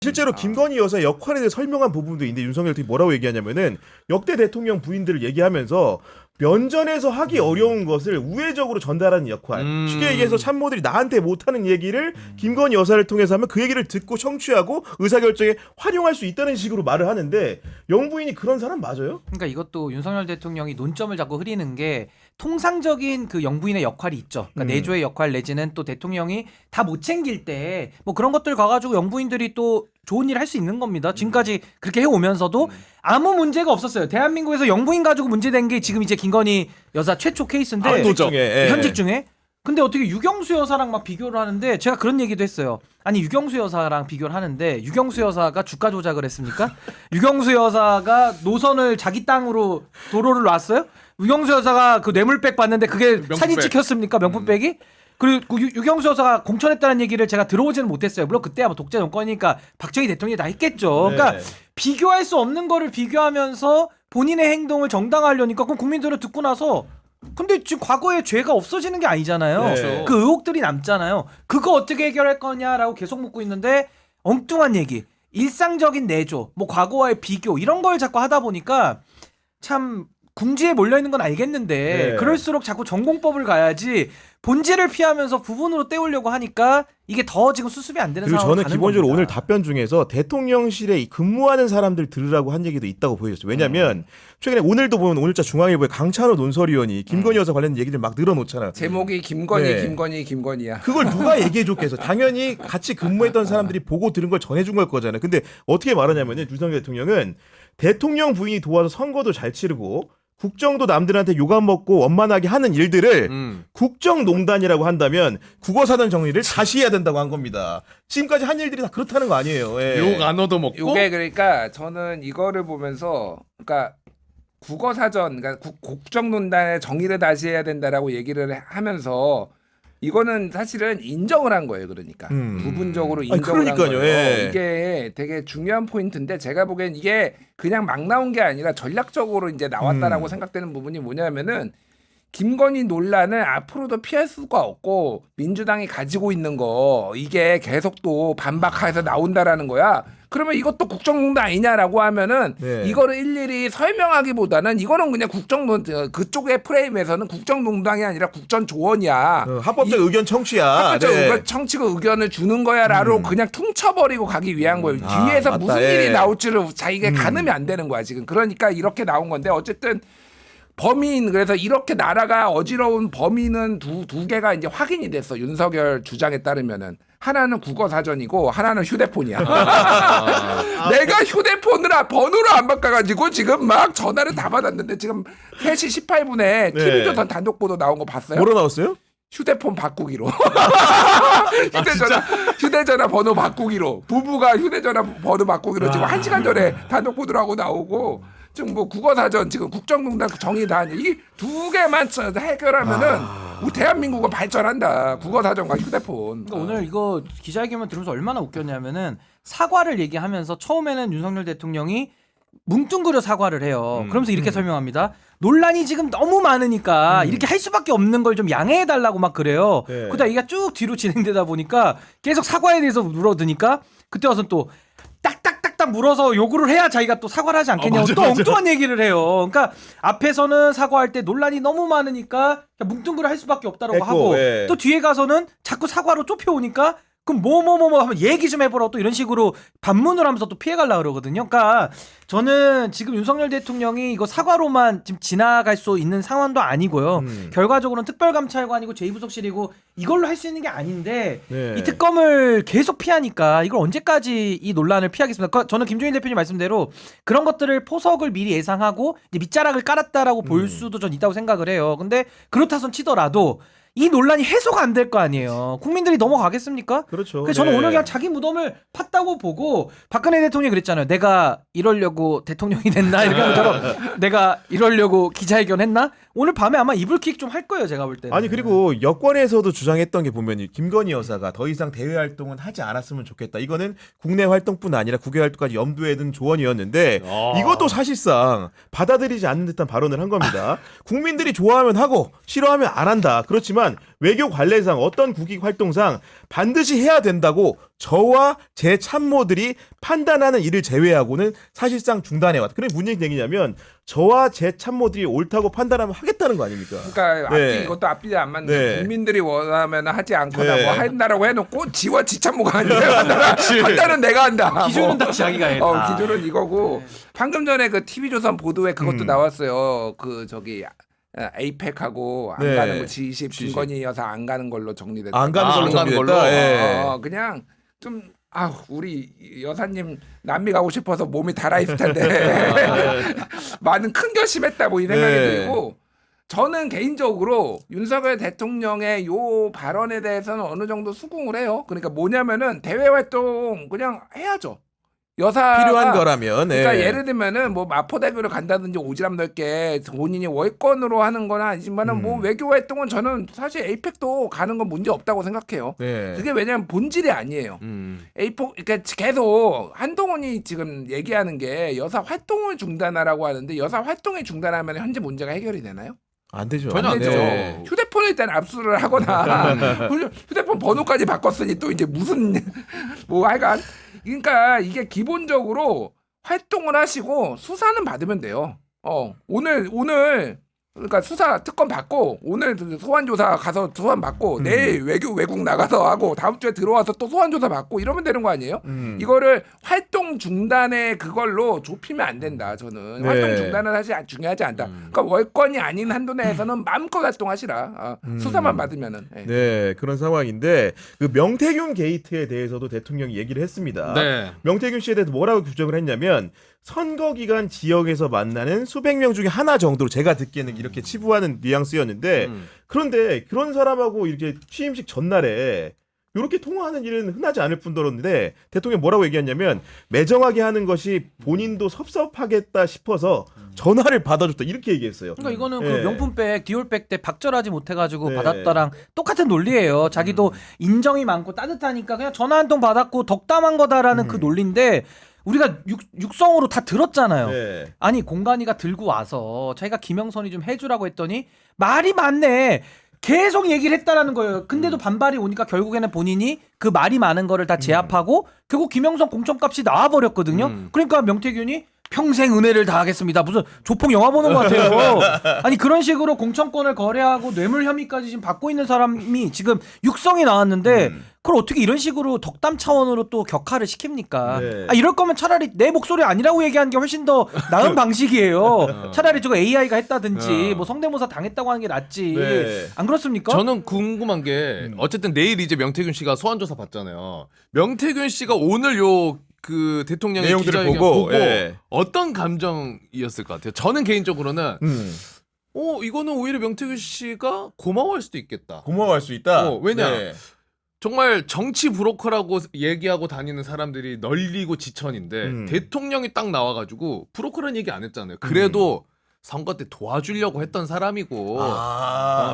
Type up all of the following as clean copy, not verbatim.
실제로 김건희 여사의 역할에 대해 설명한 부분도 있는데 윤석열 대통령이 뭐라고 얘기하냐면은 역대 대통령 부인들을 얘기하면서 면전에서 하기 어려운 것을 우회적으로 전달하는 역할. 쉽게 얘기해서 참모들이 나한테 못하는 얘기를 김건희 여사를 통해서 하면 그 얘기를 듣고 청취하고 의사결정에 활용할 수 있다는 식으로 말을 하는데 영부인이 그런 사람 맞아요? 그러니까 이것도 윤석열 대통령이 논점을 자꾸 흐리는 게 통상적인 그 영부인의 역할이 있죠. 그러니까 내조의 역할 내지는 또 대통령이 다 못 챙길 때 뭐 그런 것들 가가지고 영부인들이 또 좋은 일 할 수 있는 겁니다. 지금까지 그렇게 해오면서도 아무 문제가 없었어요. 대한민국에서 영부인 가지고 문제된 게 지금 이제 김건희 여사 최초 케이스인데 현직 중에. 근데 어떻게 유경수 여사랑 막 비교를 하는데 제가 그런 얘기도 했어요. 아니 유경수 여사랑 비교를 하는데 유경수 여사가 주가 조작을 했습니까? 유경수 여사가 노선을 자기 땅으로 도로를 놨어요? 유경수 여사가 그 뇌물백 봤는데 그게 명품백. 사진 찍혔습니까? 명품백이? 그리고 그 유경수 여사가 공천했다는 얘기를 제가 들어보지는 못했어요. 물론 그때야 뭐 독재 정권이니까 박정희 대통령이 다 했겠죠. 그러니까 비교할 수 없는 거를 비교하면서 본인의 행동을 정당화하려니까 그럼 국민들은 듣고 나서 근데 지금 과거에 죄가 없어지는 게 아니잖아요. 네. 그 의혹들이 남잖아요. 그거 어떻게 해결할 거냐라고 계속 묻고 있는데 엉뚱한 얘기, 일상적인 내조, 뭐 과거와의 비교 이런 걸 자꾸 하다 보니까 참 궁지에 몰려있는 건 알겠는데 그럴수록 자꾸 전공법을 가야지 본질을 피하면서 부분으로 때우려고 하니까 이게 더 지금 수습이 안 되는 그리고 상황으로 저는 가는 기본적으로 겁니다. 오늘 답변 중에서 대통령실에 근무하는 사람들 들으라고 한 얘기도 있다고 보여졌어요. 왜냐하면 최근에 오늘도 보면 오늘자 중앙일보에 강찬호 논설위원이 김건희 여사 관련 얘기를 막 늘어놓잖아요. 제목이 김건희, 네. 김건희야. 그걸 누가 얘기해줬겠어? 당연히 같이 근무했던 사람들이 보고 들은 걸 전해준 걸 거잖아요. 근데 어떻게 말하냐면은 윤석열 대통령은 대통령 부인이 도와서 선거도 잘 치르고 국정도 남들한테 욕안 먹고 원만하게 하는 일들을 국정농단이라고 한다면 국어사전 정리를 다시 해야 된다고 한 겁니다. 지금까지 한 일들이 다 그렇다는 거 아니에요. 예. 욕 안 얻어먹고 이게 그러니까 저는 이거를 보면서 그러니까 국어사전, 그러니까 국정농단의 정의를 다시 해야 된다라고 얘기를 하면서 이거는 사실은 인정을 한 거예요. 그러니까 부분적으로 인정을 한 그러니까요. 거예요. 예. 이게 되게 중요한 포인트인데 제가 보기엔 이게 그냥 막 나온 게 아니라 전략적으로 이제 나왔다라고 생각되는 부분이 뭐냐면은 김건희 논란을 앞으로도 피할 수가 없고 민주당이 가지고 있는 거 이게 계속 또 반박해서 나온다라는 거야. 그러면 이것도 국정농단 아니냐라고 하면은 이거를 일일이 설명하기보다는 이거는 그냥 국정농단 그쪽의 프레임에서는 국정농단이 아니라 국정조언이야. 합법적 의견 청취야. 합법적 의견 청취가 의견을 주는 거야라고 그냥 퉁쳐버리고 가기 위한 거예요. 뒤에서 맞다. 무슨 일이 나올지를 자기가 가늠이 안 되는 거야 지금. 그러니까 이렇게 나온 건데 어쨌든. 범인 그래서 이렇게 나라가 어지러운 범인은 두 개가 이제 확인이 됐어. 윤석열 주장에 따르면은 하나는 국어사전이고 하나는 휴대폰이야. 내가 휴대폰을 번호를 안 바꿔가지고 지금 막 전화를 다 받았는데 지금 3시 18분에 TV조선 단독 보도 나온 거 봤어요? 뭐로 나왔어요? 휴대폰 바꾸기로. 휴대전화 번호 바꾸기로. 부부가 휴대전화 번호 바꾸기로 지금 1시간 전에 단독 보도라고 나오고 지금 뭐 국어사전 지금 국정농단 정의 다 이 두 개만 해결하면은 우리 대한민국은 발전한다. 국어사전과 휴대폰. 그러니까 오늘 이거 기자회견만 들으면서 얼마나 웃겼냐면은 사과를 얘기하면서 처음에는 윤석열 대통령이 뭉뚱그려 사과를 해요. 그러면서 이렇게 설명합니다. 논란이 지금 너무 많으니까 이렇게 할 수밖에 없는 걸 좀 양해해달라고 막 그래요. 그러다 얘가 쭉 뒤로 진행되다 보니까 계속 사과에 대해서 물어드니까 그때 와서 또 딱딱딱딱 물어서 요구를 해야 자기가 또 사과를 하지 않겠냐고 또 엉뚱한 얘기를 해요. 그러니까 앞에서는 사과할 때 논란이 너무 많으니까 그냥 뭉뚱그려 할 수밖에 없다라고 하고 또 뒤에 가서는 자꾸 사과로 좁혀오니까 그럼 뭐 하면 얘기 좀 해보라고 또 이런 식으로 반문을 하면서 또 피해가려고 그러거든요. 그러니까 저는 지금 윤석열 대통령이 이거 사과로만 지금 지나갈 수 있는 상황도 아니고요. 결과적으로는 특별감찰관이고 제2부속실이고 이걸로 할 수 있는 게 아닌데 이 특검을 계속 피하니까 이걸 언제까지 이 논란을 피하겠습니까? 그러니까 저는 김종인 대표님 말씀대로 그런 것들을 포석을 미리 예상하고 이제 밑자락을 깔았다라고 볼 수도 전 있다고 생각을 해요. 근데 그렇다선 치더라도 이 논란이 해소가 안 될 거 아니에요. 국민들이 넘어가겠습니까? 그렇죠. 그래서 저는 오늘 그냥 자기 무덤을 팠다고 보고 박근혜 대통령이 그랬잖아요. 내가 이러려고 대통령이 됐나? 이렇게 하면서 내가 이러려고 기자회견 했나? 오늘 밤에 아마 이불킥 좀 할 거예요. 제가 볼 때는. 아니 그리고 여권에서도 주장했던 게 보면 김건희 여사가 더 이상 대외 활동은 하지 않았으면 좋겠다. 이거는 국내 활동뿐 아니라 국외 활동까지 염두에 둔 조언이었는데 이것도 사실상 받아들이지 않는 듯한 발언을 한 겁니다. 국민들이 좋아하면 하고 싫어하면 안 한다. 그렇지만 했지만 외교 관례상 어떤 국익 활동상 반드시 해야 된다고 저와 제 참모들이 판단하는 일을 제외하고는 사실상 중단해왔다. 그래 무슨 얘기냐면 저와 제 참모들이 옳다고 판단하면 하겠다는 거 아닙니까? 그러니까 네. 이것도 앞뒤 안 맞는 네. 국민들이 원하면 하지 않거나 네. 뭐 한다라고 해놓고 지와 지참모가 아니라 판단은 내가 한다. 기준은 뭐. 다 자기가 해. 다. 기준은 이거고 방금 전에 그 TV조선 보도에 그것도 나왔어요. 그 저기 에이펙하고 안 네. 가는 거 G20 김건희 여사 안 가는 걸로 정리됐다. 안 가는 걸로 안 가는 정리됐다. 걸로? 예. 그냥 좀 우리 여사님 남미 가고 싶어서 몸이 달아있을 텐데 많은 큰 결심했다 뭐 이 생각이 네. 들고 저는 개인적으로 윤석열 대통령의 요 발언에 대해서는 어느 정도 수긍을 해요. 그러니까 뭐냐면은 대외 활동 그냥 해야죠. 여사 필요한 거라면. 그러니까 예. 예를 들면은 뭐 마포대교를 간다든지 오지랖 넓게 본인이 월권으로 하는 건 아니지만은 뭐 외교 활동은 저는 사실 에이펙도 가는 건 문제 없다고 생각해요. 네. 그게 왜냐면 본질이 아니에요. 에이펙 그러니까 계속 한동훈이 지금 얘기하는 게 여사 활동을 중단하라고 하는데 여사 활동을 중단하면 현재 문제가 해결이 되나요? 안 되죠. 전혀 안 되죠. 네. 휴대폰을 일단 압수를 하거나 휴대폰 번호까지 바꿨으니 또 이제 무슨 뭐 하여간 그러니까 이게 기본적으로 활동을 하시고 수사는 받으면 돼요. 오늘 그러니까 수사 특검 받고 오늘 소환 조사 가서 소환 받고 내일 외국 나가서 하고 다음 주에 들어와서 또 소환 조사 받고 이러면 되는 거 아니에요? 이거를 활동 중단에 그걸로 좁히면 안 된다. 저는 네. 활동 중단은 사실 중요하지 않다. 그러니까 월권이 아닌 한도 내에서는 마음껏 활동하시라. 수사만 받으면은. 예. 네, 그런 상황인데 그 명태균 게이트에 대해서도 대통령이 얘기를 했습니다. 네. 명태균 씨에 대해서 뭐라고 규정을 했냐면 선거 기간 지역에서 만나는 수백 명 중에 하나 정도로 제가 듣기에는 이렇게 치부하는 뉘앙스였는데 그런데 그런 사람하고 이렇게 취임식 전날에 이렇게 통화하는 일은 흔하지 않을 뿐더러인데 대통령이 뭐라고 얘기했냐면 매정하게 하는 것이 본인도 섭섭하겠다 싶어서 전화를 받아줬다 이렇게 얘기했어요. 그러니까 이거는 네. 그 명품백 디올백 때 박절하지 못해가지고 네. 받았다랑 똑같은 논리예요. 자기도 인정이 많고 따뜻하니까 그냥 전화 한 통 받았고 덕담한 거다라는 그 논리인데 우리가 육성으로 다 들었잖아요. 네. 아니 공간이가 들고 와서 자기가 김영선이 좀 해주라고 했더니 말이 많네. 계속 얘기를 했다라는 거예요. 근데도 반발이 오니까 결국에는 본인이 그 말이 많은 거를 다 제압하고 결국 김영선 공천값이 나와버렸거든요. 그러니까 명태균이 평생 은혜를 다하겠습니다. 무슨 조폭 영화 보는 것 같아요. 아니 그런 식으로 공천권을 거래하고 뇌물 혐의까지 지금 받고 있는 사람이 지금 육성이 나왔는데 그걸 어떻게 이런 식으로 덕담 차원으로 또 격하를 시킵니까? 네. 이럴 거면 차라리 내 목소리 아니라고 얘기하는 게 훨씬 더 나은 방식이에요. 차라리 저거 AI가 했다든지 뭐 성대모사 당했다고 하는 게 낫지. 네. 안 그렇습니까? 저는 궁금한 게 어쨌든 내일 이제 명태균 씨가 소환조사 받잖아요. 명태균 씨가 오늘 그 대통령의 내용들을 기자회견 보고, 보고 예. 어떤 감정이었을 것 같아요. 저는 개인적으로는 이거는 오히려 명태균 씨가 고마워할 수도 있겠다. 고마워할 수 있다. 왜냐? 네. 정말 정치 브로커라고 얘기하고 다니는 사람들이 널리고 지천인데 대통령이 딱 나와가지고 브로커라는 얘기 안 했잖아요. 그래도 선거 때 도와주려고 했던 사람이고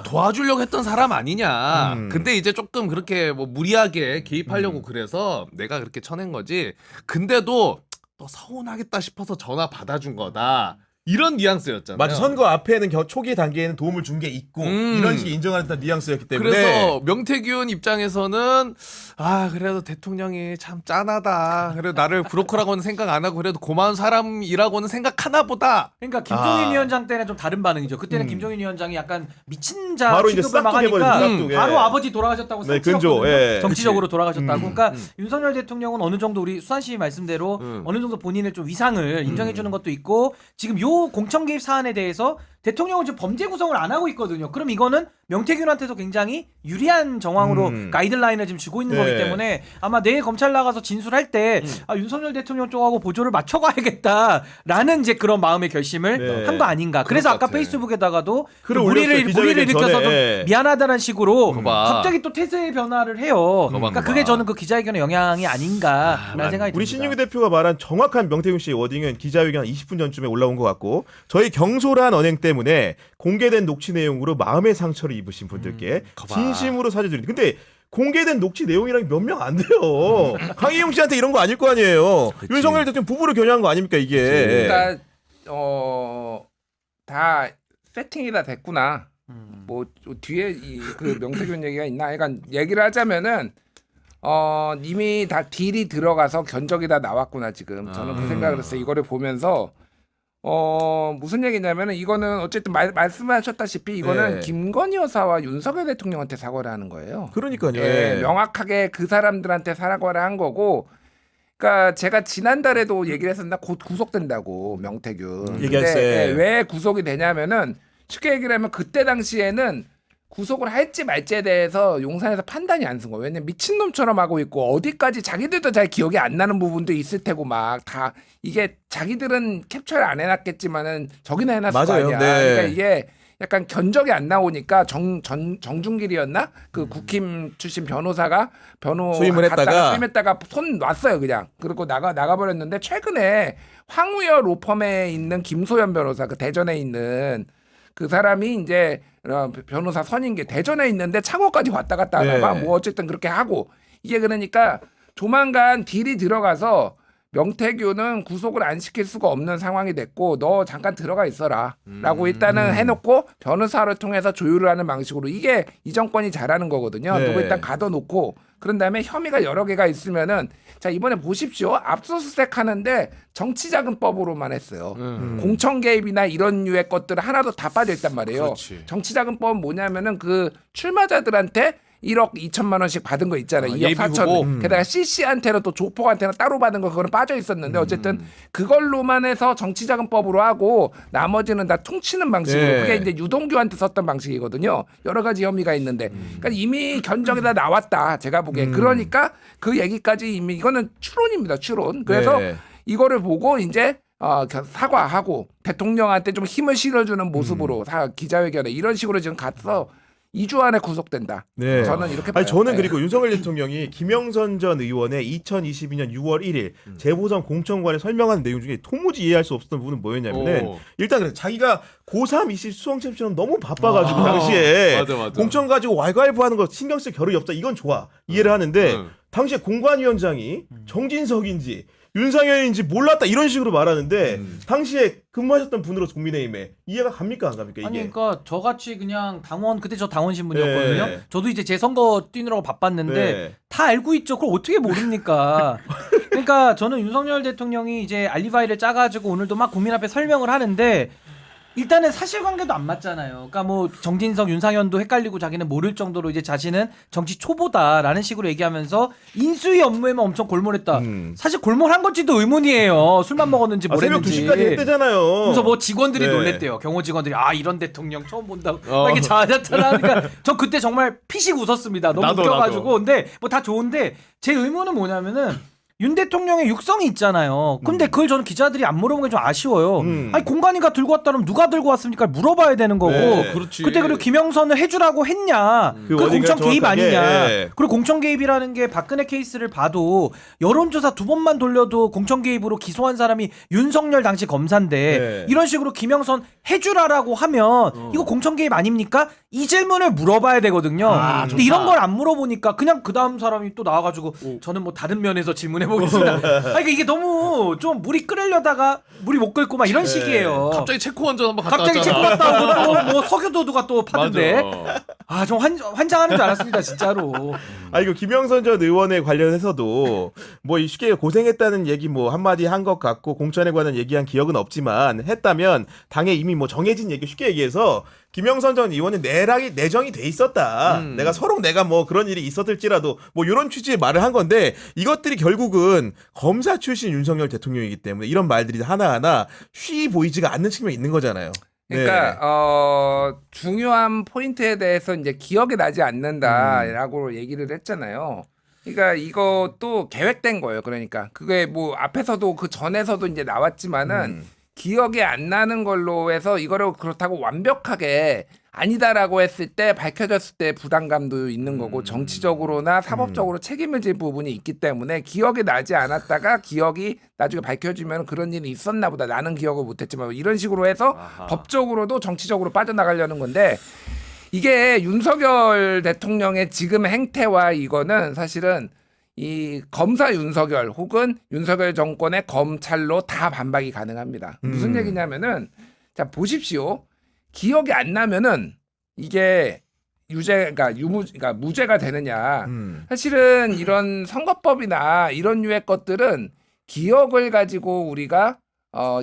도와주려고 했던 사람 아니냐. 근데 이제 조금 그렇게 뭐 무리하게 개입하려고 그래서 내가 그렇게 쳐낸 거지. 근데도 또 서운하겠다 싶어서 전화 받아준 거다. 이런 뉘앙스였잖아요. 맞아. 선거 앞에는 초기 단계에는 도움을 준 게 있고 이런 식의 인정하는 뉘앙스였기 때문에 그래서 명태균 입장에서는 그래도 대통령이 참 짠하다. 그래도 나를 브로커라고는 생각 안 하고 그래도 고마운 사람이라고는 생각하나 보다. 그러니까 김종인 위원장 때는 좀 다른 반응이죠. 그때는 김종인 위원장이 약간 미친 자 바로 이제 취급을 막 싹둑 하니까 해버리죠, 싹둑. 예. 바로 아버지 돌아가셨다고 네, 상처였거든요. 근조, 예. 정치적으로 돌아가셨다고. 그러니까 윤석열 대통령은 어느 정도 우리 수산 씨 말씀대로 어느 정도 본인을 좀 위상을 인정해 주는 것도 있고 지금 요 공천 개입 사안에 대해서 대통령은 지금 범죄 구성을 안 하고 있거든요. 그럼 이거는 명태균한테도 굉장히 유리한 정황으로 가이드라인을 지금 주고 있는 네. 거기 때문에 아마 내일 검찰 나가서 진술할 때 윤석열 대통령 쪽하고 보조를 맞춰가야겠다라는 이제 그런 마음의 결심을 네. 한 거 아닌가. 그래서 것 아까 같아. 페이스북에다가도 글을 무리를 올렸어요, 기자회견 일으켜서 전에. 좀 예. 미안하다는 식으로 그거 봐. 갑자기 또 태세의 변화를 해요. 그러니까 그거 그게 봐. 저는 그 기자회견의 영향이 아닌가라는 생각이 듭니다. 우리 신유기 대표가 말한 정확한 명태균 씨의 워딩은 기자회견 한 20분 전쯤에 올라온 것 같고 저희 경솔한 언행 때문에 공개된 녹취 내용으로 마음의 상처를 입으신 분들께 거봐. 진심으로 사죄드립니다. 근데 공개된 녹취 내용이랑 몇 명 안 돼요. 강희용 씨한테 이런 거 아닐 거 아니에요. 윤석열 대통령 부부를 겨냥한 거 아닙니까 이게. 그러니까 다 세팅이 다 됐구나. 뭐 뒤에 그 명태균 얘기가 있나? 그러니까 얘기를 하자면은 이미 다 딜이 들어가서 견적이 다 나왔구나 지금. 저는 그 생각을 했어요. 이거를 보면서 무슨 얘기냐면은 이거는 어쨌든 말씀하셨다시피 이거는 네. 김건희 여사와 윤석열 대통령한테 사과를 하는 거예요. 그러니까요. 예, 예. 명확하게 그 사람들한테 사과를 한 거고. 그러니까 제가 지난달에도 얘기를 했었나 곧 구속된다고 명태균. 얘기했어요. 근데 왜 구속이 되냐면은 쉽게 얘기를 하면 그때 당시에는 구속을 할지 말지에 대해서 용산에서 판단이 안 쓴 거예요. 왜냐면 미친놈처럼 하고 있고 어디까지 자기들도 잘 기억이 안 나는 부분도 있을 테고 막 다 이게 자기들은 캡처를 안 해놨겠지만은 저기나 해놨을 맞아요. 거 아니야. 네. 그러니까 이게 약간 견적이 안 나오니까 정준길이었나 그 국힘 출신 변호사가 수임을 했다가 수임했다가 손 놨어요 그냥. 그리고 나가버렸는데 최근에 황우여 로펌에 있는 김소연 변호사 그 대전에 있는 그 사람이 이제 변호사 선임 게 대전에 있는데 창원까지 왔다 갔다 하다가 네. 뭐 어쨌든 그렇게 하고 이게 그러니까 조만간 딜이 들어가서 명태균은 구속을 안 시킬 수가 없는 상황이 됐고 너 잠깐 들어가 있어라라고 일단은 해놓고 변호사를 통해서 조율을 하는 방식으로 이게 이 정권이 잘하는 거거든요. 네. 누구 일단 가둬놓고 그런 다음에 혐의가 여러 개가 있으면은 자 이번에 보십시오. 압수수색 하는데 정치자금법으로만 했어요. 공천 개입이나 이런 류의 것들 하나도 다 빠져 있단 말이에요. 그렇지. 정치자금법은 뭐냐면은 그 출마자들한테 1억 2천만 원씩 받은 거 있잖아요. 2억 예비 4천. 후보. 게다가 CC한테는 또 조폭한테는 따로 받은 거 그거는 빠져 있었는데 어쨌든 그걸로만 해서 정치자금법으로 하고 나머지는 다 퉁치는 방식으로 네. 그게 이제 유동규한테 썼던 방식이거든요. 여러 가지 혐의가 있는데 그러니까 이미 견적이 다 나왔다. 제가 보기엔. 그러니까 그 얘기까지 이미 이거는 추론입니다. 추론. 그래서 네. 이거를 보고 이제 사과하고 대통령한테 좀 힘을 실어주는 모습으로 기자회견에 이런 식으로 지금 갔어. 2주 안에 구속된다. 네. 저는 이렇게 봐요. 아니 저는 네. 그리고 윤석열 대통령이 김영선 전 의원의 2022년 6월 1일 재보선 공천관에 설명한 내용 중에 도무지 이해할 수 없었던 부분은 뭐였냐면은 오. 일단 그래 자기가 고3 입시 수험생처럼 너무 바빠가지고 당시에 맞아. 공천 가지고 왈가왈부하는 거 신경 쓸 겨를이 없다. 이건 좋아 이해를 하는데 당시에 공관위원장이 정진석인지 윤상현인지 몰랐다 이런 식으로 말하는데 당시에 근무하셨던 분으로 국민의힘에 이해가 갑니까 안 갑니까 이게? 아니 그러니까 저같이 그냥 당원 그때 저 당원 신분이었거든요. 네. 저도 이제 제 선거 뛰느라고 바빴는데 네. 다 알고 있죠. 그걸 어떻게 모릅니까? 그러니까 저는 윤석열 대통령이 이제 알리바이를 짜가지고 오늘도 막 국민 앞에 설명을 하는데 일단은 사실관계도 안 맞잖아요. 그러니까 뭐 정진석, 윤상현도 헷갈리고 자기는 모를 정도로 이제 자신은 정치 초보다라는 식으로 얘기하면서 인수위 업무에만 엄청 골몰했다. 사실 골몰한 건지도 의문이에요. 술만 먹었는지 뭘 새벽 했는지. 2시까지 했대잖아요. 그래서 뭐 직원들이 네. 놀랬대요. 경호 직원들이 아 이런 대통령 처음 본다고 막 이렇게 자자자하니까 저 그때 정말 피식 웃었습니다. 너무 나도, 웃겨가지고. 나도. 근데 뭐 다 좋은데 제 의문은 뭐냐면은 윤 대통령의 육성이 있잖아요. 근데 그걸 저는 기자들이 안 물어본 게 좀 아쉬워요. 아니 공관위가 들고 왔다면 누가 들고 왔습니까? 물어봐야 되는 거고. 네, 그렇지. 그때 그리고 김영선을 해주라고 했냐? 그 그 원인가 공천 개입 정확하게, 아니냐? 예. 그리고 공천 개입이라는 게 박근혜 케이스를 봐도 여론조사 2번만 돌려도 공천 개입으로 기소한 사람이 윤석열 당시 검사인데 네. 이런 식으로 김영선 해주라라고 하면 이거 공천 개입 아닙니까? 이 질문을 물어봐야 되거든요. 근데 좋다. 이런 걸 안 물어보니까 그냥 그 다음 사람이 또 나와가지고 저는 뭐 다른 면에서 질문해 보겠습니다. 아니, 그러니까 이게 너무 좀 물이 끓으려다가 물이 못 끓고 막 이런 식이에요. 갑자기 체코 원전 한번 갔다 갑자기 체코 왔잖아. 갔다 오고 또 뭐 석유도두가 또 파던데. 맞아. 아, 좀 환장하는 줄 알았습니다, 진짜로. 아 이거 김영선 전 의원에 관련해서도 뭐 쉽게 고생했다는 얘기 뭐 한마디 한 것 같고 공천에 관한 얘기한 기억은 없지만 했다면 당에 이미 뭐 정해진 얘기 쉽게 얘기해서 김영선 전 의원은 내정이 돼 있었다. 내가 뭐 그런 일이 있었을지라도 뭐 이런 취지의 말을 한 건데 이것들이 결국은 검사 출신 윤석열 대통령이기 때문에 이런 말들이 하나하나 쉬 보이지가 않는 측면이 있는 거잖아요. 그러니까 중요한 포인트에 대해서 이제 기억이 나지 않는다라고 얘기를 했잖아요. 그러니까 이것도 계획된 거예요. 그러니까 그게 뭐 앞에서도 그 전에서도 이제 나왔지만은 기억이 안 나는 걸로 해서 이거를 그렇다고 완벽하게 아니다라고 했을 때 밝혀졌을 때 부담감도 있는 거고 정치적으로나 사법적으로 책임을 질 부분이 있기 때문에 기억이 나지 않았다가 기억이 나중에 밝혀지면 그런 일이 있었나 보다 나는 기억을 못했지만 이런 식으로 해서 법적으로도 정치적으로 빠져나가려는 건데 이게 윤석열 대통령의 지금 행태와 이거는 사실은 이 검사 윤석열 혹은 윤석열 정권의 검찰로 다 반박이 가능합니다. 무슨 얘기냐면은 자 보십시오. 기억이 안 나면은 이게 그러니까 무죄가 되느냐. 사실은 이런 선거법이나 이런 류의 것들은 기억을 가지고 우리가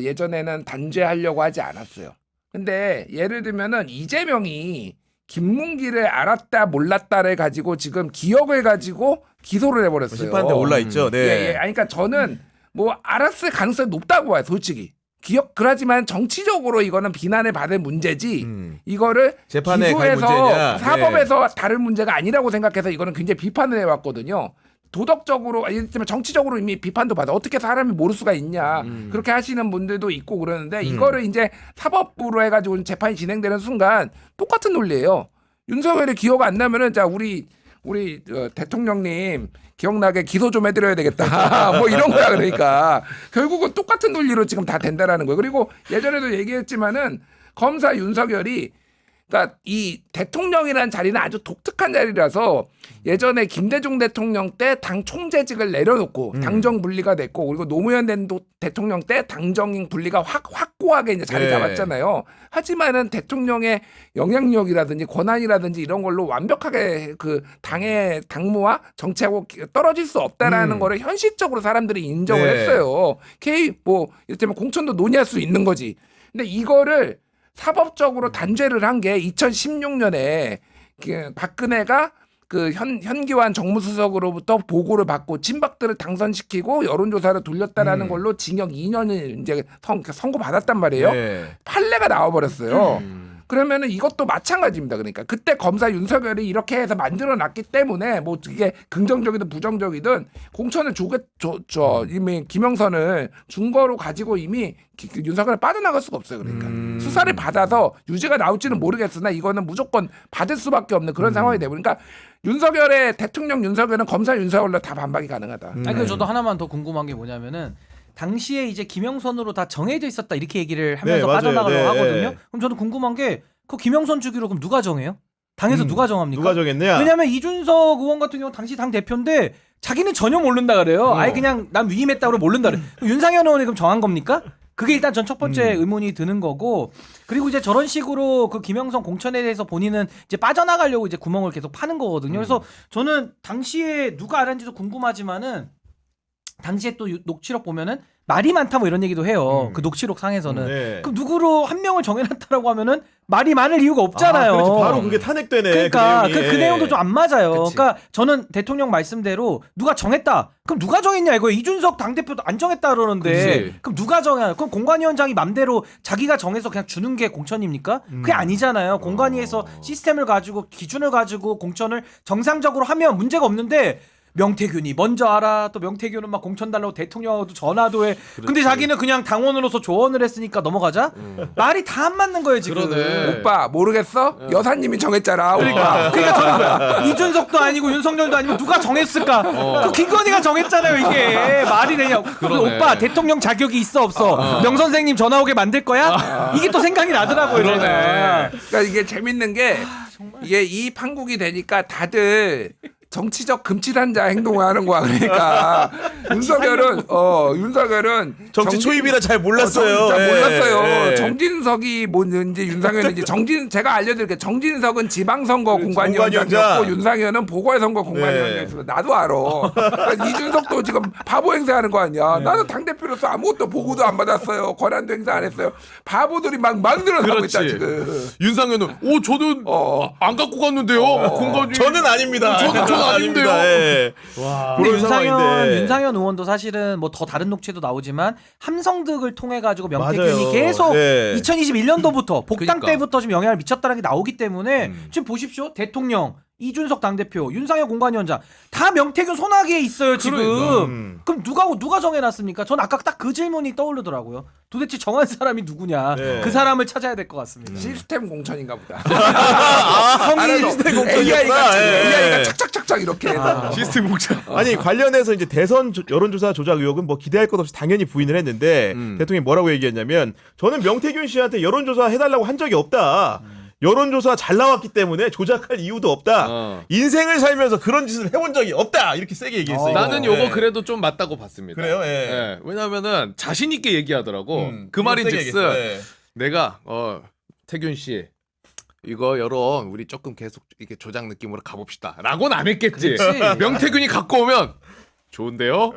예전에는 단죄하려고 하지 않았어요. 근데 예를 들면은 이재명이 김문기를 알았다 몰랐다를 가지고 지금 기억을 가지고 기소를 해버렸어요. 심판대 올라 있죠. 네. 예. 아니, 그러니까 저는 뭐 알았을 가능성이 높다고 봐요, 솔직히. 그러지만 정치적으로 이거는 비난을 받을 문제지. 이거를 재판에 갈 기소해서 문제냐. 사법에서 다른 문제가 아니라고 생각해서 이거는 굉장히 비판을 해왔거든요. 도덕적으로, 예를 들면 정치적으로 이미 비판도 받아. 어떻게 사람이 모를 수가 있냐. 그렇게 하시는 분들도 있고 그러는데 이거를 이제 사법부로 해가지고 재판이 진행되는 순간 똑같은 논리예요. 윤석열이 기억 안 나면은 자 우리 대통령님 기억나게 기소 좀 해드려야 되겠다. 뭐 이런 거야. 그러니까 결국은 똑같은 논리로 지금 다 된다라는 거예요. 그리고 예전에도 얘기했지만은 검사 윤석열이 그러니까 이 대통령이라는 자리는 아주 독특한 자리라서 예전에 김대중 대통령 때 당 총재직을 내려놓고 당정 분리가 됐고 그리고 노무현 대통령 때 당정 분리가 확고하게 이제 자리 네. 잡았잖아요. 하지만은 대통령의 영향력이라든지 권한이라든지 이런 걸로 완벽하게 그 당의 당무와 정치하고 떨어질 수 없다라는 거를 현실적으로 사람들이 인정을 네. 했어요. 뭐 이를테면 공천도 논의할 수 있는 거지. 근데 이거를 사법적으로 단죄를 한 게 2016년에 박근혜가 그 현기환 정무수석으로부터 보고를 받고 친박들을 당선시키고 여론조사를 돌렸다라는 걸로 징역 2년을 이제 선고 받았단 말이에요. 네. 판례가 나와버렸어요. 그러면은 이것도 마찬가지입니다. 그러니까 그때 검사 윤석열이 이렇게 해서 만들어놨기 때문에 뭐 이게 긍정적이든 부정적이든 공천을 이미 김영선을 준거로 가지고 이미 윤석열을 빠져나갈 수가 없어요. 그러니까 수사를 받아서 유죄가 나올지는 모르겠으나 이거는 무조건 받을 수밖에 없는 그런 상황이 되고 그러니까 대통령 윤석열은 검사 윤석열로 다 반박이 가능하다. 아니 그리고 저도 하나만 더 궁금한 게 뭐냐면은 당시에 이제 김영선으로 다 정해져 있었다 이렇게 얘기를 하면서 맞아요. 빠져나가려고 네. 하거든요. 그럼 저는 궁금한 게 그 김영선 주기로 그럼 누가 정해요? 당에서 누가 정합니까? 누가 정했냐? 왜냐하면 이준석 의원 같은 경우 당시 당 대표인데 자기는 전혀 모른다 그래요. 아예 그냥 난 위임했다고 모른다 그래. 그럼 윤상현 의원이 그럼 정한 겁니까? 그게 일단 전 첫 번째 의문이 드는 거고 그리고 이제 저런 식으로 그 김영선 공천에 대해서 본인은 이제 빠져나가려고 이제 구멍을 계속 파는 거거든요. 그래서 저는 당시에 누가 알았는지도 궁금하지만은 당시에 또 녹취록 보면은 말이 많다 뭐 이런 얘기도 해요. 그 녹취록 상에서는. 네. 그럼 누구로 한 명을 정해놨다라고 하면은 말이 많을 이유가 없잖아요. 그렇지. 바로 그게 탄핵되네. 그러니까 그 내용이. 그 내용도 좀 안 맞아요. 그치. 그러니까 저는 대통령 말씀대로 누가 정했다. 그럼 누가 정했냐 이거예요. 이준석 당대표도 안 정했다 그러는데 그치. 그럼 누가 정해요? 그럼 공관위원장이 맘대로 자기가 정해서 그냥 주는 게 공천입니까? 그게 아니잖아요. 공관위에서 시스템을 가지고 기준을 가지고 공천을 정상적으로 하면 문제가 없는데 명태균이 먼저 알아. 또 명태균은 막 공천 달라고 대통령하고도 전화도 해. 근데 자기는 그냥 당원으로서 조언을 했으니까 넘어가자. 말이 다 안 맞는 거예요 지금. 그러네. 오빠 모르겠어? 여사님이 정했잖아. 오빠. 그러니까 저는 이준석도 아니고 윤석열도 아니고 누가 정했을까? 그 김건희가 정했잖아요 이게 말이 되냐? 그러네. 오빠 대통령 자격이 있어 없어? 명 선생님 전화 오게 만들 거야? 이게 또 생각이 나더라고요. 그러네. 제가. 그러니까 이게 재밌는 게 이게 이 판국이 되니까 다들 정치적 금치단자 행동을 하는 거야. 그러니까 윤석열은 정치 초입이라 잘 몰랐어요. 잘 예. 몰랐어요. 예. 정진석이 뭔지 윤상현인지 제가 알려드릴게요. 정진석은 지방선거 공관위원장이었고 공관위원장. 윤상현은 보궐선거 공관위원장이었어. 나도 알아. 그러니까 이준석도 지금 바보 행세하는 거 아니야. 나는 당 대표로서 아무것도 보고도 안 받았어요. 권한도 행사 안 했어요. 바보들이 막 늘어나고 있다 그렇지. 지금. 윤상현은 저는 안 갖고 갔는데요. 공간이 저는 아닙니다. 저는 아닌데요. 예. 근데 그런 상황인데. 윤상현 의원도 사실은 뭐 더 다른 녹취도 나오지만 함성득을 통해 가지고 명태균이 맞아요. 계속 네. 2021년도부터 복당 그러니까. 때부터 좀 영향을 미쳤다는 게 나오기 때문에 지금 보십시오. 대통령 이준석 당대표, 윤상현 공관위원장 다 명태균 손아귀에 있어요 지금. 그러니까. 그럼 누가 정해놨습니까? 전 아까 딱 그 질문이 떠오르더라고요. 도대체 정한 사람이 누구냐? 네. 그 사람을 찾아야 될 것 같습니다. 시스템 공천인가 보다. 성이 시스템 공천이었구나. AI가 착착착착 이렇게 해서. 시스템 공천. 아니 관련해서 이제 대선 여론조사 조작 의혹은 뭐 기대할 것 없이 당연히 부인을 했는데 대통령이 뭐라고 얘기했냐면 저는 명태균 씨한테 여론조사 해달라고 한 적이 없다. 여론조사 잘 나왔기 때문에 조작할 이유도 없다. 인생을 살면서 그런 짓을 해본 적이 없다. 이렇게 세게 얘기했어요. 나는 이거. 요거 예. 그래도 좀 맞다고 봤습니다. 그래요? 예. 예. 왜냐면은 자신 있게 얘기하더라고. 그 이거 세게 말인즉슨 얘기했어요. 예. 내가 태균 씨 이거 여론 우리 조금 계속 이게 조작 느낌으로 가봅시다라고는 안 했겠지. 그치. 명태균이 갖고 오면 좋은데요?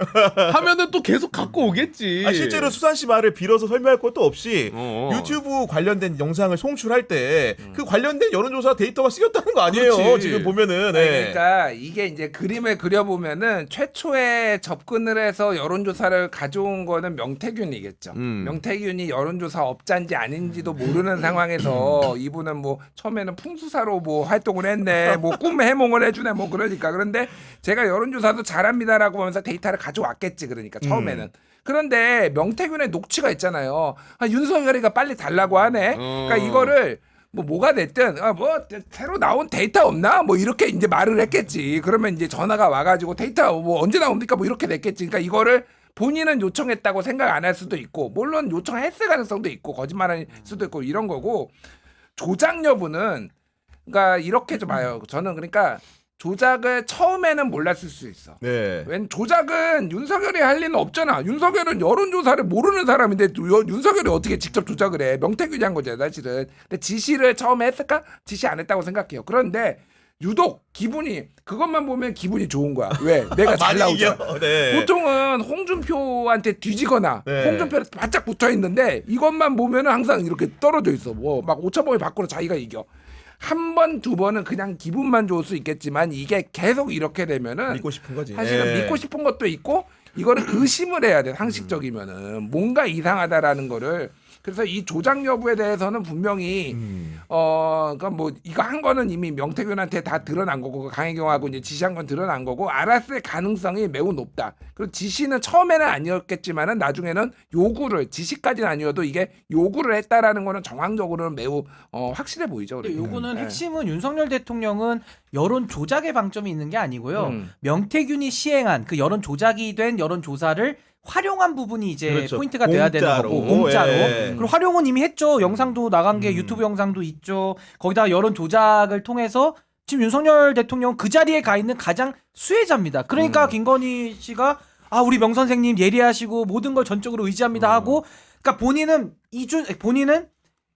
하면은 또 계속 갖고 오겠지. 실제로 수산시 말을 빌어서 설명할 것도 없이 어. 유튜브 관련된 영상을 송출할 때 그 관련된 여론조사 데이터가 쓰였다는 거 아니에요. 그렇지. 지금 보면은. 아니, 그러니까 이게 이제 그림을 그려보면은 최초에 접근을 해서 여론조사를 가져온 거는 명태균이겠죠. 명태균이 여론조사 업자인지 아닌지도 모르는 상황에서 이분은 뭐 처음에는 풍수사로 뭐 활동을 했네, 뭐 꿈 해몽을 해주네, 뭐 그러니까. 그런데 제가 여론조사도 잘합니다라고 하면서 데이터를 가져왔겠지. 그러니까 처음에는. 그런데 명태균의 녹취가 있잖아요. 아, 윤석열이가 빨리 달라고 하네. 그러니까 이거를 뭐가 됐든 뭐 새로 나온 데이터 없나 뭐 이렇게 이제 말을 했겠지. 그러면 이제 전화가 와가지고 데이터 뭐 언제 나옵니까 뭐 이렇게 됐겠지. 그러니까 이거를 본인은 요청했다고 생각 안 할 수도 있고 물론 요청했을 가능성도 있고 거짓말할 수도 있고 이런 거고 조작 여부는 그러니까 이렇게 좀 봐요. 저는 그러니까 조작을 처음에는 몰랐을 수 있어. 네. 웬 조작은 윤석열이 할 리는 없잖아. 윤석열은 여론조사를 모르는 사람인데 윤석열이 어떻게 직접 조작을 해. 명태균이 한 거죠 사실은. 근데 지시를 처음에 했을까? 지시 안 했다고 생각해요. 그런데 유독 기분이 그것만 보면 기분이 좋은 거야. 왜? 내가 잘 많이 나오잖아. 이겨. 네. 보통은 홍준표한테 뒤지거나 네. 홍준표한테 바짝 붙어 있는데 이것만 보면은 항상 이렇게 떨어져 있어. 뭐 막 오차범위 밖으로 자기가 이겨. 한 번, 두 번은 그냥 기분만 좋을 수 있겠지만 이게 계속 이렇게 되면은 믿고 싶은 거지. 사실은 네. 믿고 싶은 것도 있고 이거를 의심을 해야 돼. 상식적이면은 뭔가 이상하다라는 거를. 그래서 이 조작 여부에 대해서는 분명히 그러니까 뭐 이거 한 거는 이미 명태균한테 다 드러난 거고 강혜경하고 이제 지시한 건 드러난 거고 알았을 가능성이 매우 높다. 그리고 지시는 처음에는 아니었겠지만은 나중에는 요구를 지시까지는 아니어도 이게 요구를 했다라는 거는 정황적으로는 매우 확실해 보이죠. 근데 그러니까. 요거는 네. 핵심은 윤석열 대통령은 여론 조작의 방점이 있는 게 아니고요. 명태균이 시행한 그 여론 조작이 된 여론 조사를 활용한 부분이 이제 그렇죠. 포인트가 돼야 되는 공짜로. 거고 공짜로. 예. 그리고 활용은 이미 했죠. 영상도 나간 게 유튜브 영상도 있죠. 거기다가 여론 조작을 통해서 지금 윤석열 대통령 그 자리에 가 있는 가장 수혜자입니다. 그러니까 김건희 씨가 아 우리 명 선생님 예리하시고 모든 걸 전적으로 의지합니다 하고 그러니까 본인은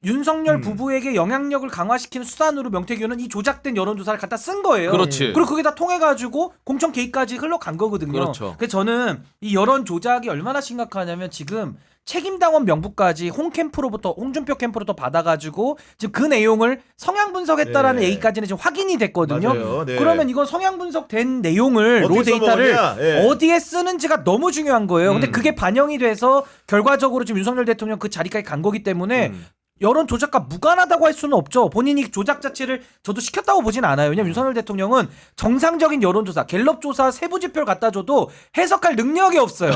윤석열 부부에게 영향력을 강화시키는 수단으로 명태균은 이 조작된 여론조사를 갖다 쓴 거예요. 그렇지. 그리고 그게 다 통해가지고 공천 개입까지 흘러간 거거든요. 그렇죠. 그래서 저는 이 여론 조작이 얼마나 심각하냐면 지금 책임당원 명부까지 홍준표 캠프로부터 받아가지고 지금 그 내용을 성향 분석했다라는 네. 얘기까지는 지금 확인이 됐거든요. 맞아요. 네. 그러면 이건 성향 분석된 내용을 로 어떻게 데이터를 써먹었냐? 예. 어디에 쓰는지가 너무 중요한 거예요. 근데 그게 반영이 돼서 결과적으로 지금 윤석열 대통령 그 자리까지 간 거기 때문에 여론 조작과 무관하다고 할 수는 없죠. 본인이 조작 자체를 저도 시켰다고 보진 않아요. 왜냐면 윤석열 대통령은 정상적인 여론조사, 갤럽 조사 세부 지표를 갖다 줘도 해석할 능력이 없어요.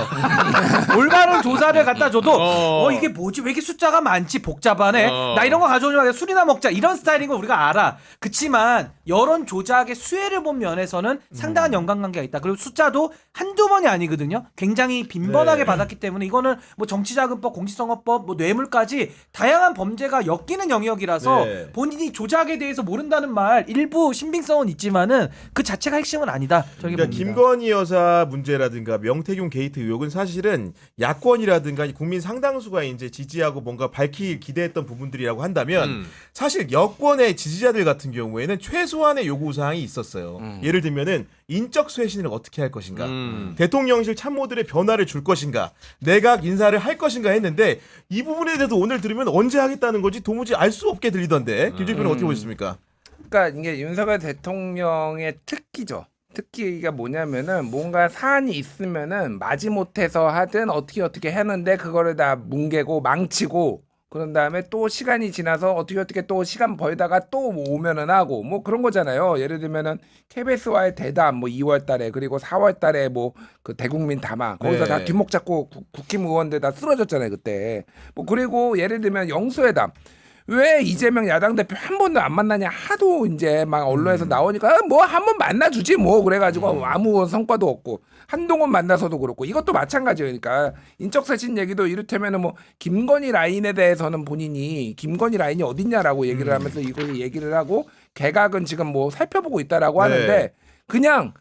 올바른 조사를 갖다 줘도 이게 뭐지? 왜 이렇게 숫자가 많지? 복잡하네. 나 이런 거 가져오지 마. 술이나 먹자. 이런 스타일인 걸 우리가 알아. 그치만 여론 조작의 수혜를 본 면에서는 상당한 연관관계가 있다. 그리고 숫자도 한두 번이 아니거든요. 굉장히 빈번하게 네. 받았기 때문에 이거는 뭐 정치자금법, 공직선거법, 뭐 뇌물까지 다양한 범죄가 엮이는 영역이라서 네. 본인이 조작에 대해서 모른다는 말 일부 신빙성은 있지만은 그 자체가 핵심은 아니다. 저렇게 그러니까 봅니다. 김건희 여사 문제라든가 명태균 게이트 의혹은 사실은 야권이라든가 국민 상당수가 이제 지지하고 뭔가 밝힐 기대했던 부분들이라고 한다면 사실 여권의 지지자들 같은 경우에는 최소한의 요구 사항이 있었어요. 예를 들면은 인적 쇄신을 어떻게 할 것인가, 대통령실 참모들의 변화를 줄 것인가, 내각 인사를 할 것인가 했는데 이 부분에 대해서 오늘 들으면 언제 하겠다는 건지 도무지 알 수 없게 들리던데 김준표는 어떻게 보셨습니까? 그러니까 이게 윤석열 대통령의 특기죠. 특기가 뭐냐면은 뭔가 사안이 있으면은 마지못해서 하든 어떻게 하는데 그거를 다 뭉개고 망치고 그런 다음에 또 시간이 지나서 어떻게 또 시간 벌다가 또 오면은 하고 뭐 그런 거잖아요. 예를 들면은 KBS와의 대담 뭐 2월 달에 그리고 4월 달에 뭐 그 대국민 담화 거기서 네. 다 뒷목 잡고 국힘 의원들 다 쓰러졌잖아요 그때. 뭐 그리고 예를 들면 영수회담. 왜 이재명 야당 대표 한 번도 안 만나냐 하도 이제 막 언론에서 나오니까 뭐 한 번 만나주지 뭐 그래가지고 아무 성과도 없고 한동훈 만나서도 그렇고 이것도 마찬가지예요. 그러니까 인적쇄신 얘기도 이를테면은 뭐 김건희 라인에 대해서는 본인이 김건희 라인이 어딨냐라고 얘기를 하면서 이걸 얘기를 하고 개각은 지금 뭐 살펴보고 있다라고 네. 하는데 그냥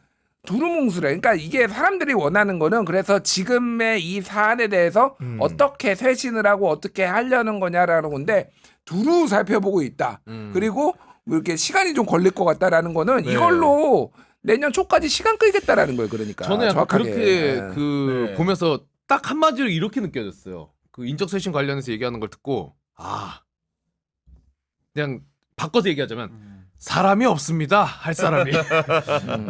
두루뭉술해. 그러니까 이게 사람들이 원하는 거는 그래서 지금의 이 사안에 대해서 어떻게 쇄신을 하고 어떻게 하려는 거냐라는 건데 두루 살펴보고 있다. 그리고 이렇게 시간이 좀 걸릴 것 같다라는 거는 네. 이걸로 내년 초까지 시간 끌겠다라는 거예요. 그러니까 저는 약간 정확하게. 그렇게 그 네. 보면서 딱 한마디로 이렇게 느껴졌어요. 그 인적 쇄신 관련해서 얘기하는 걸 듣고 그냥 바꿔서 얘기하자면 사람이 없습니다. 할 사람이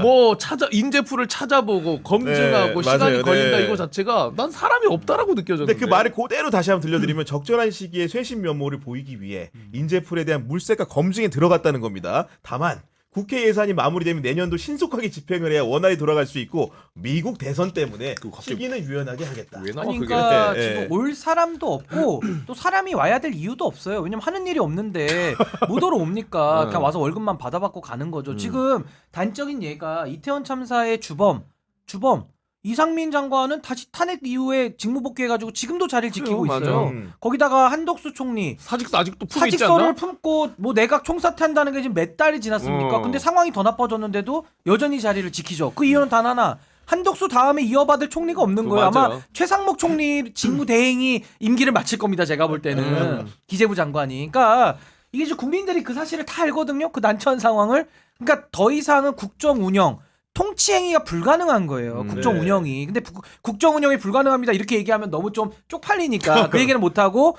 뭐 인재풀을 찾아보고 검증하고 네, 시간이 맞아요. 걸린다 네. 이거 자체가 난 사람이 없다라고 느껴졌는데. 근데 그 말을 그대로 다시 한번 들려드리면 적절한 시기에 쇄신 면모를 보이기 위해 인재풀에 대한 물색과 검증에 들어갔다는 겁니다. 다만 국회 예산이 마무리되면 내년도 신속하게 집행을 해야 원활히 돌아갈 수 있고 미국 대선 때문에 시기는 유연하게 하겠다. 왜 나와 그게? 그러니까 네, 지금 네. 올 사람도 없고 또 사람이 와야 될 이유도 없어요. 왜냐면 하는 일이 없는데 뭐더러 옵니까? 그냥 와서 월급만 받아받고 가는 거죠. 지금 단적인 예가 이태원 참사의 주범 이상민 장관은 다시 탄핵 이후에 직무복귀해가지고 지금도 자리를 지키고 맞아요. 있어요. 음. 거기다가 한덕수 총리 사직서 아직도 품에 있지 않나? 사직서를 품고 뭐 내각 총사퇴한다는 게 지금 몇 달이 지났습니까? 근데 상황이 더 나빠졌는데도 여전히 자리를 지키죠. 그 이유는 단 하나. 한덕수 다음에 이어받을 총리가 없는 거예요. 아마 맞아요. 최상목 총리 직무대행이 임기를 마칠 겁니다. 제가 볼 때는 기재부 장관이. 그러니까 이게 이제 국민들이 그 사실을 다 알거든요. 그 난처한 상황을. 그러니까 더 이상은 국정 운영 통치 행위가 불가능한 거예요. 국정 네. 운영이. 근데 국정 운영이 불가능합니다. 이렇게 얘기하면 너무 좀 쪽팔리니까 그 얘기는 못 하고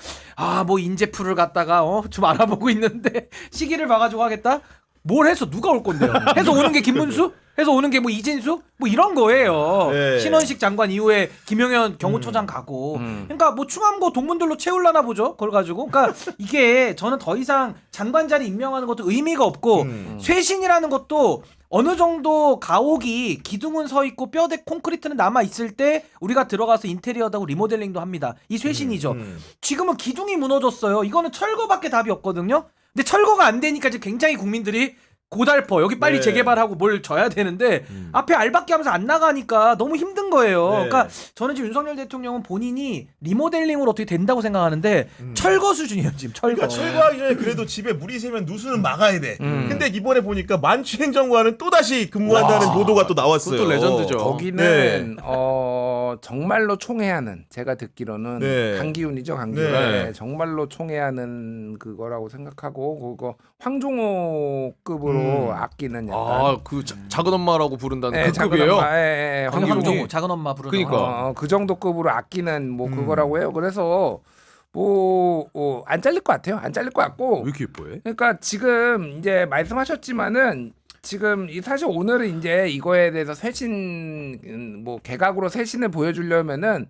뭐 인재풀을 갖다가 좀 알아보고 있는데 시기를 봐가지고 하겠다. 뭘 해서 누가 올 건데요? 해서 오는 게 김문수? 해서 오는 게 뭐 이진수? 뭐 이런 거예요. 네. 신원식 장관 이후에 김용현 경호처장 가고. 그러니까 뭐 충암고 동문들로 채울라나 보죠. 그걸 가지고. 그러니까 이게 저는 더 이상 장관 자리 임명하는 것도 의미가 없고 쇄신이라는 것도 어느 정도 가옥이 기둥은 서 있고 뼈대 콘크리트는 남아 있을 때 우리가 들어가서 인테리어하고 리모델링도 합니다. 이 쇄신이죠. 지금은 기둥이 무너졌어요. 이거는 철거밖에 답이 없거든요. 근데 철거가 안 되니까 이제 굉장히 국민들이 고달퍼. 여기 빨리 네. 재개발하고 뭘 져야 되는데 앞에 알박기 하면서 안 나가니까 너무 힘든 거예요. 네. 그러니까 저는 지금 윤석열 대통령은 본인이 리모델링으로 어떻게 된다고 생각하는데 철거 수준이에요. 지금 철거. 그러니까 철거하기 전에 그래도 집에 물이 새면 누수는 막아야 돼. 근데 이번에 보니까 만취행정관은 또 다시 근무한다는 보도가 또 나왔어요. 그것도 레전드죠. 거기는 네. 정말로 총회하는 제가 듣기로는 네. 강기훈이죠. 강기훈. 네. 네, 정말로 총회하는 그거라고 생각하고 그거 황종호급으로 아끼는 약간 그 작은 엄마라고 부른다는 네, 그 작은 급이에요. 엄마, 예, 황기훈이. 황종호 작은 엄마 부르는 그러니까. 거. 그 정도 급으로 아끼는 뭐 그거라고 해요. 그래서 안 잘릴 것 같아요. 안 잘릴 것 같고. 왜 이렇게 예뻐해? 그러니까 지금 이제 말씀하셨지만은 지금 사실 오늘은 이제 이거에 대해서 쇄신 뭐 개각으로 쇄신을 보여주려면은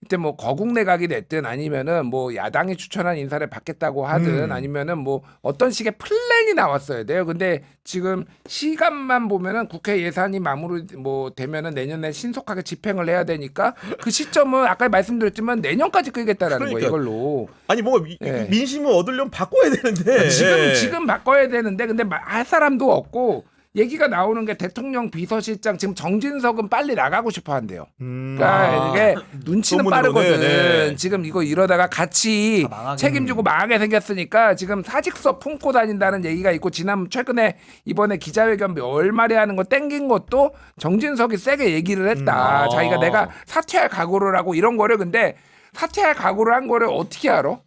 이때 뭐 거국 내각이 됐든 아니면은 뭐 야당이 추천한 인사를 받겠다고 하든 아니면은 뭐 어떤 식의 플랜이 나왔어야 돼요. 근데 지금 시간만 보면은 국회 예산이 마무리 뭐 되면은 내년에 신속하게 집행을 해야 되니까 그 시점은 아까 말씀드렸지만 내년까지 끌겠다라는 거예요. 그러니까. 이걸로. 아니 뭔가 네. 민심을 얻으려면 바꿔야 되는데 지금 바꿔야 되는데 근데 할 사람도 없고 얘기가 나오는 게 대통령 비서실장 지금 정진석은 빨리 나가고 싶어 한대요. 그러니까 이게 눈치는 소문으로는, 빠르거든. 네. 지금 이거 이러다가 같이 다 망하게. 책임지고 망하게 생겼으니까 지금 사직서 품고 다닌다는 얘기가 있고 최근에 이번에 기자회견 월말에 하는 거 땡긴 것도 정진석이 세게 얘기를 했다. 자기가 내가 사퇴할 각오를 하고 이런 거를 근데 사퇴할 각오를 한 거를 어떻게 알아?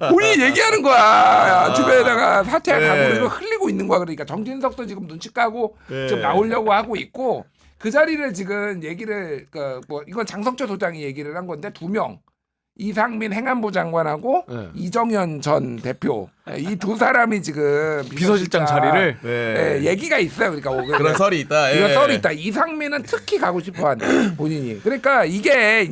본인이 얘기하는 거야. 주변에다가 사퇴할 네. 각오를 이거 흘리고 있는 거야. 그러니까 정진석도 지금 눈치 까고 네. 좀 나오려고 하고 있고 그 자리를 지금 얘기를 뭐 이건 장성철 소장이 얘기를 한 건데 2명 이상민 행안부 장관하고 네. 이정현 전 대표 이 두 사람이 지금 비서실장 자리를 네. 얘기가 있어요. 그러니까 그런 설이 있다. 이런 예. 썰이 있다. 이상민은 특히 가고 싶어한다 본인이. 그러니까 이게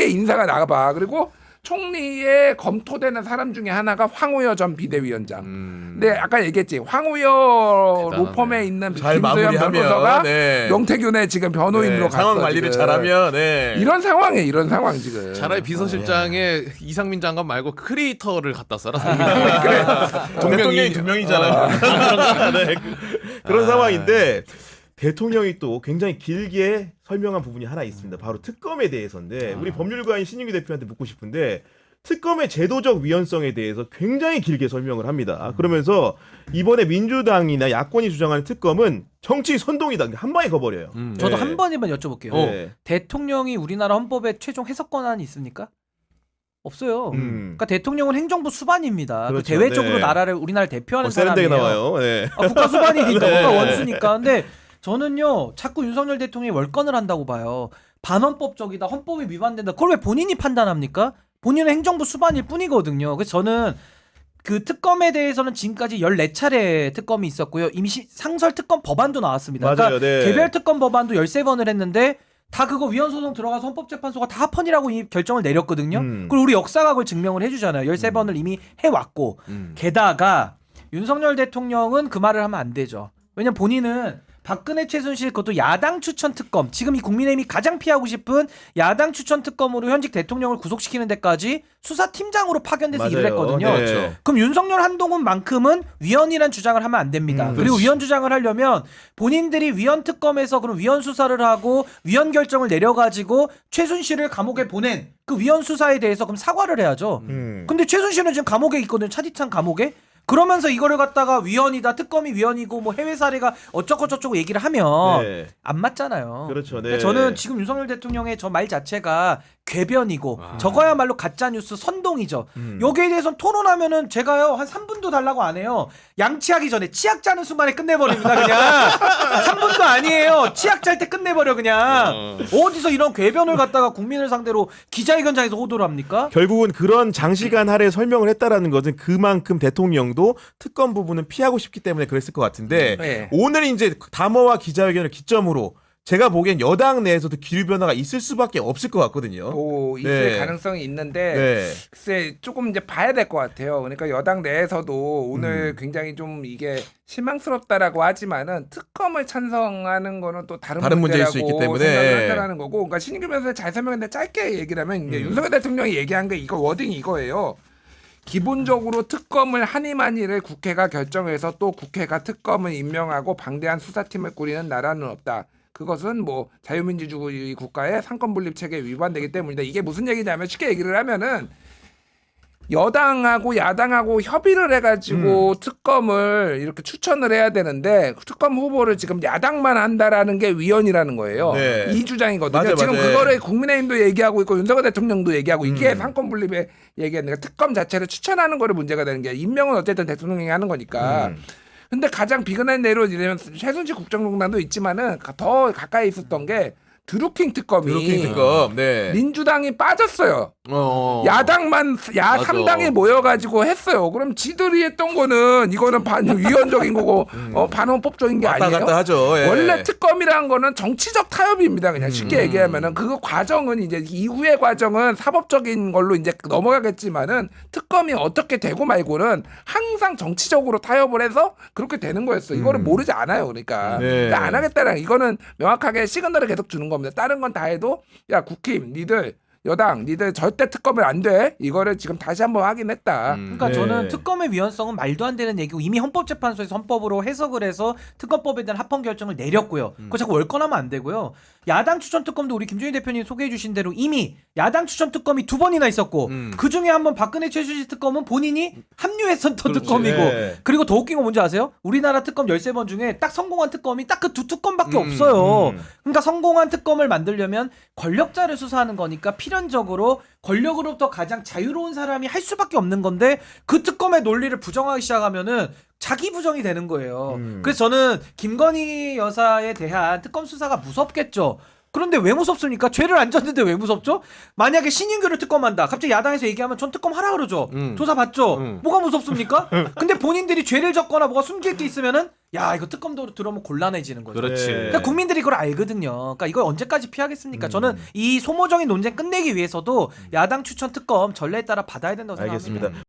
인사가 나가봐. 그리고 총리에 검토되는 사람 중에 하나가 황우여 전 비대위원장. 근데 아까 얘기했지. 황우여 대단하네. 로펌에 있는 잘 김소연 마무리하면, 변호사가 네. 명태균의 지금 변호인으로 네, 갔어. 상황 관리를 지금. 잘하면 네. 이런 상황이에요. 이런 상황 지금. 차라리 비서실장에 이상민 장관 말고 크리에이터를 갖다 써라. 대통령이 두 명이잖아요. 네. 그런 상황인데 대통령이 또 굉장히 길게 설명한 부분이 하나 있습니다. 바로 특검에 대해서인데 우리 법률가인 신인규 대표한테 묻고 싶은데 특검의 제도적 위헌성에 대해서 굉장히 길게 설명을 합니다. 그러면서 이번에 민주당이나 야권이 주장하는 특검은 정치 선동이다. 한 방에 거버려요. 저도 네. 한 번만 여쭤볼게요. 네. 대통령이 우리나라 헌법에 최종 해석 권한이 있습니까? 없어요. 음. 그러니까 대통령은 행정부 수반입니다. 그 그렇죠. 대외적으로 네. 나라를 우리나라를 대표하는 세련되게 사람이에요. 나와요. 네. 국가 수반이니까 네. 국가 원수니까. 근데 저는요 자꾸 윤석열 대통령이 월권을 한다고 봐요. 반헌법적이다, 헌법에 위반된다. 그걸 왜 본인이 판단합니까? 본인은 행정부 수반일 뿐이거든요. 그래서 저는 그 특검에 대해서는 지금까지 14차례 특검이 있었고요. 이미 상설 특검 법안도 나왔습니다. 맞아요. 그러니까 네. 개별 특검 법안도 13번을 했는데 다 그거 위헌 소송 들어가서 헌법재판소가 다 합헌이라고 이미 결정을 내렸거든요. 그리고 우리 역사가 그걸 증명을 해주잖아요. 13번을 이미 해왔고 게다가 윤석열 대통령은 그 말을 하면 안 되죠. 왜냐면 본인은 박근혜 최순실 그것도 야당 추천 특검 지금 이 국민의힘이 가장 피하고 싶은 야당 추천 특검으로 현직 대통령을 구속시키는 데까지 수사팀장으로 파견돼서 맞아요. 일을 했거든요. 네. 그렇죠. 그럼 윤석열 한동훈만큼은 위헌이란 주장을 하면 안 됩니다. 그리고 그렇지. 위헌 주장을 하려면 본인들이 위헌 특검에서 그럼 위헌 수사를 하고 위헌 결정을 내려가지고 최순실을 감옥에 보낸 그 위헌 수사에 대해서 그럼 사과를 해야죠. 근데 최순실은 지금 감옥에 있거든요. 차디찬 감옥에. 그러면서 이거를 갖다가 위헌이다, 특검이 위헌이고 뭐 해외 사례가 어쩌고 저쩌고 얘기를 하면 네. 안 맞잖아요. 그렇죠. 그러니까 네. 저는 지금 윤석열 대통령의 저 말 자체가 궤변이고 저거야말로 가짜뉴스 선동이죠. 여기에 대해서 토론하면은 제가요 한 3분도 달라고 안 해요. 양치하기 전에 치약 짜는 순간에 끝내버립니다. 그냥 3분도 아니에요. 치약 짤 때 끝내버려 그냥. 어디서 이런 궤변을 갖다가 국민을 상대로 기자회견장에서 호도를 합니까? 결국은 그런 장시간 할애 설명을 했다라는 것은 그만큼 대통령도 특검 부분은 피하고 싶기 때문에 그랬을 것 같은데 네. 오늘 이제 담화와 기자회견을 기점으로 제가 보기엔 여당 내에서도 기류 변화가 있을 수밖에 없을 것 같거든요. 또 있을 네. 가능성이 있는데 네. 글쎄 조금 이제 봐야 될 것 같아요. 그러니까 여당 내에서도 오늘 굉장히 좀 이게 실망스럽다라고 하지만은 특검을 찬성하는 거는 또 다른 문제일 문제라고 수 있기 때문에. 생각을 한다는 거고, 그러니까 신인규 변호사 잘 설명했는데 짧게 얘기를 하면 이제 윤석열 대통령이 얘기한 게 이거 워딩이 이거예요. 기본적으로 특검을 하니마니를 국회가 결정해서 또 국회가 특검을 임명하고 방대한 수사팀을 꾸리는 나라는 없다. 그것은 뭐 자유민주주의 국가의 상권분립 체계에 위반되기 때문이다. 이게 무슨 얘기냐면 쉽게 얘기를 하면은 여당하고 야당하고 협의를 해가지고 특검을 이렇게 추천을 해야 되는데 특검 후보를 지금 야당만 한다라는 게 위헌이라는 거예요. 네. 이 주장이거든요. 맞아요, 지금 맞아요. 그거를 국민의힘도 얘기하고 있고 윤석열 대통령도 얘기하고 이게 상권분립의 얘기하는 거 특검 자체를 추천하는 거를 문제가 되는 게 임명은 어쨌든 대통령이 하는 거니까. 근데 가장 비근한 예로 이르면 최순실 국정농단도 있지만은 더 가까이 있었던 게 드루킹 특검이 드루킹 특검. 네. 민주당이 빠졌어요. 야당만 맞아. 3당이 모여가지고 했어요. 그럼 지들이 했던 거는 이거는 위헌적인 거고 반헌법적인 게 왔다 아니에요. 갔다 하죠. 예. 원래 특검이란 거는 정치적 타협입니다. 그냥 쉽게 얘기하면은 그 과정은 이제 이후의 과정은 사법적인 걸로 이제 넘어가겠지만은 특검이 어떻게 되고 말고는 항상 정치적으로 타협을 해서 그렇게 되는 거였어. 이거를 모르지 않아요. 그러니까 네. 안 하겠다는 이거는 명확하게 시그널을 계속 주는 겁니다. 다른 건 다 해도 야 국힘 니들 여당 니들 절대 특검을 안 돼. 이거를 지금 다시 한번 확인했다. 그러니까 네. 저는 특검의 위헌성은 말도 안 되는 얘기고 이미 헌법재판소에서 헌법으로 해석을 해서 특검법에 대한 합헌 결정을 내렸고요. 그거 자꾸 월권하면 안 되고요. 야당 추천 특검도 우리 김종인 대표님 소개해 주신 대로 이미 야당 추천 특검이 2번이나 있었고 그중에 한 번 박근혜 최순실 특검은 본인이 합류했던 특검이고 네. 그리고 더 웃긴 거 뭔지 아세요? 우리나라 특검 13번 중에 딱 성공한 특검이 딱 그 두 특검밖에 없어요. 그러니까 성공한 특검을 만들려면 권력자를 수사하는 거니까 필연적으로 권력으로부터 가장 자유로운 사람이 할 수밖에 없는 건데 그 특검의 논리를 부정하기 시작하면은 자기 부정이 되는 거예요. 그래서 저는 김건희 여사에 대한 특검 수사가 무섭겠죠. 그런데 왜 무섭습니까? 죄를 안 졌는데 왜 무섭죠? 만약에 신인규를 특검한다. 갑자기 야당에서 얘기하면 전 특검 하라 그러죠. 조사 받죠. 뭐가 무섭습니까? 근데 본인들이 죄를 졌거나 뭐가 숨길 게 있으면은 야 이거 특검도 들어오면 곤란해지는 거죠. 그렇지. 그러니까 국민들이 이걸 알거든요. 그러니까 이걸 언제까지 피하겠습니까? 저는 이 소모적인 논쟁 끝내기 위해서도 야당 추천 특검 전례에 따라 받아야 된다고 생각합니다. 알겠습니다.